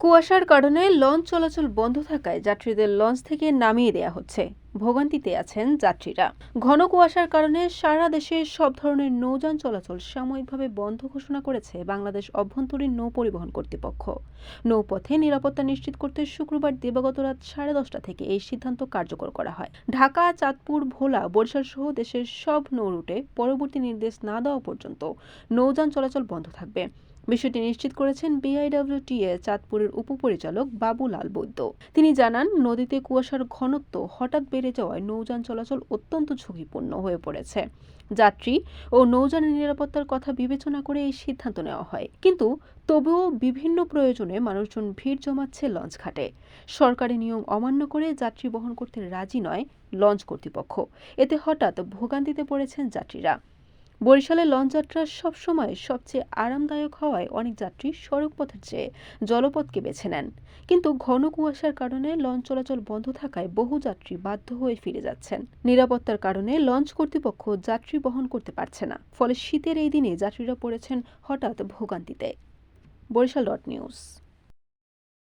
কুয়াশার কারণে লঞ্চ চলাচল বন্ধ থাকায় যাত্রীদের লঞ্চ থেকে নামিয়ে দেয়া হচ্ছে। ভোগান্তিতে আছেন যাত্রীরা। ঘন কুয়াশার কারণে সারা দেশে সব ধরনের নৌযান চলাচল সাময়িকভাবে বন্ধ ঘোষণা করেছে বাংলাদেশ অভ্যন্তরীণ নৌ পরিবহন কর্তৃপক্ষ। নৌপথে নিরাপত্তা নিশ্চিত করতে শুক্রবার দিবাগত রাত 10:30 থেকে এই সিদ্ধান্ত কার্যকর করা হয়। ঢাকা, চাঁদপুর, ভোলা, বরিশাল সহ দেশের সব নৌ রুটে পরবর্তী নির্দেশ না দেওয়া পর্যন্ত নৌযান চলাচল বন্ধ থাকবে। বিষয়টি নিশ্চিত করেছেন বিআইডব্লিউটিএ চাঁদপুরের উপপরিচালক বাবুলাল বৈদ্য। তিনি জানান, নদীতে কুয়াশার ঘনত্ব হঠাৎ বেড়ে যাওয়ায় নৌযান চলাচল অত্যন্ত ঝুঁকিপূর্ণ হয়ে পড়েছে। যাত্রী ও নৌযানের নিরাপত্তার কথা বিবেচনা করে এই সিদ্ধান্ত নেওয়া হয়। কিন্তু তবুও বিভিন্ন প্রয়োজনে মানুষজন ভিড় জমাচ্ছে লঞ্চ ঘাটে। সরকারি নিয়ম অমান্য করে যাত্রী বহন করতে রাজি নয় লঞ্চ কর্তৃপক্ষ। এতে হঠাৎ ভোগান্তিতে পড়েছেন যাত্রীরা। বরিশালে লঞ্চ যাত্রা সবসময় সবচেয়ে আরামদায়ক হওয়ায় অনেক যাত্রী সড়ক পথের চেয়ে জলপথকে বেছে নেন। কিন্তু ঘন কুয়াশার কারণে লঞ্চ চলাচল বন্ধ থাকায় বহু যাত্রী বাধ্য হয়ে ফিরে যাচ্ছেন। নিরাপত্তার কারণে লঞ্চ কর্তৃপক্ষ যাত্রী বহন করতে পারছে না। ফলে শীতের এই দিনে যাত্রীরা পড়েছেন হঠাৎ ভোগান্তিতে। বরিশাল.নিউজ।